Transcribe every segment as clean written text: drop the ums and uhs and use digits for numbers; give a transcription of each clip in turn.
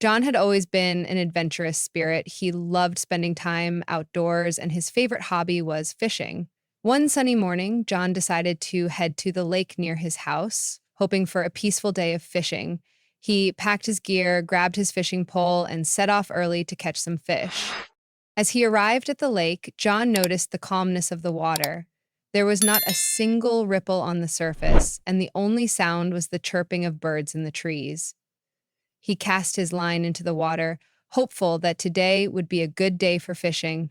John had always been an adventurous spirit. He loved spending time outdoors, and his favorite hobby was fishing. One sunny morning, John decided to head to the lake near his house, hoping for a peaceful day of fishing. He packed his gear, grabbed his fishing pole, and set off early to catch some fish. As he arrived at the lake, John noticed the calmness of the water. There was not a single ripple on the surface, and the only sound was the chirping of birds in the trees. He cast his line into the water, hopeful that today would be a good day for fishing.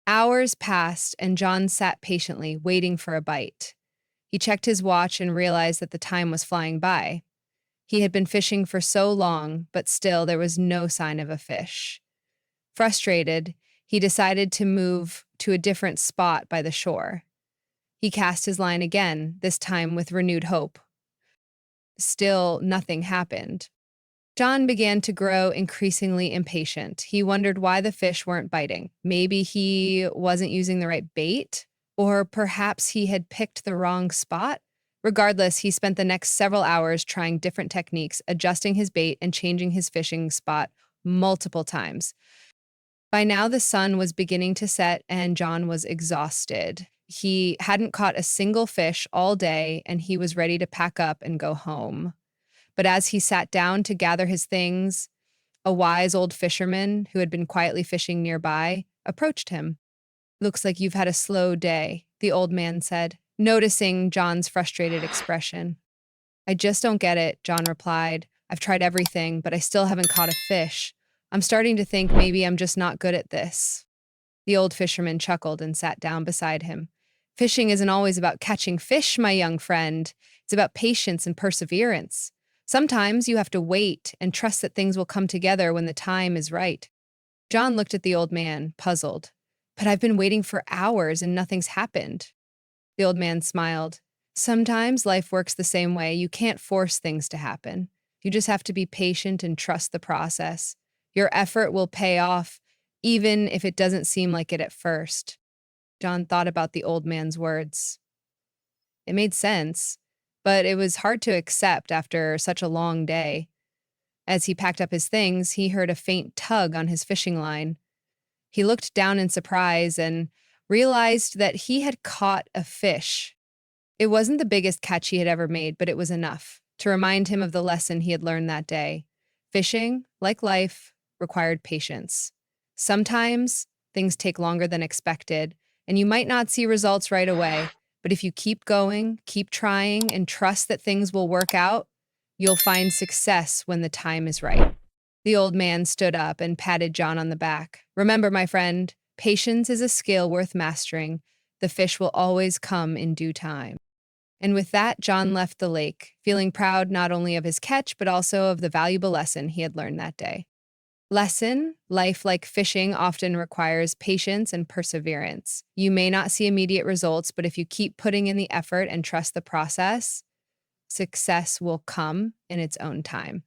Hours passed, and John sat patiently, waiting for a bite. He checked his watch and realized that the time was flying by. He had been fishing for so long, but still there was no sign of a fish. Frustrated, he decided to move to a different spot by the shore. He cast his line again, this time with renewed hope. Still, nothing happened. John began to grow increasingly impatient. He wondered why the fish weren't biting. Maybe he wasn't using the right bait, or perhaps he had picked the wrong spot. Regardless, he spent the next several hours trying different techniques, adjusting his bait and changing his fishing spot multiple times. By now, the sun was beginning to set, and John was exhausted. He hadn't caught a single fish all day, and he was ready to pack up and go home. But as he sat down to gather his things, a wise old fisherman who had been quietly fishing nearby approached him. "Looks like you've had a slow day," the old man said, noticing John's frustrated expression. "I just don't get it," John replied. "I've tried everything, but I still haven't caught a fish. I'm starting to think maybe I'm just not good at this." The old fisherman chuckled and sat down beside him. "Fishing isn't always about catching fish, my young friend. It's about patience and perseverance. Sometimes you have to wait and trust that things will come together when the time is right." John looked at the old man, puzzled. "But I've been waiting for hours and nothing's happened." The old man smiled. "Sometimes life works the same way. You can't force things to happen. You just have to be patient and trust the process. Your effort will pay off, even if it doesn't seem like it at first." John thought about the old man's words. It made sense, but it was hard to accept after such a long day. As he packed up his things, he heard a faint tug on his fishing line. He looked down in surprise and realized that he had caught a fish. It wasn't the biggest catch he had ever made, but it was enough to remind him of the lesson he had learned that day. Fishing, like life, required patience. Sometimes things take longer than expected, and you might not see results right away, but if you keep going, keep trying, and trust that things will work out, you'll find success when the time is right. The old man stood up and patted John on the back. "Remember, my friend, patience is a skill worth mastering. The fish will always come in due time." And with that, John left the lake, feeling proud not only of his catch, but also of the valuable lesson he had learned that day. Lesson: life, like fishing, often requires patience and perseverance. You may not see immediate results, but if you keep putting in the effort and trust the process, success will come in its own time.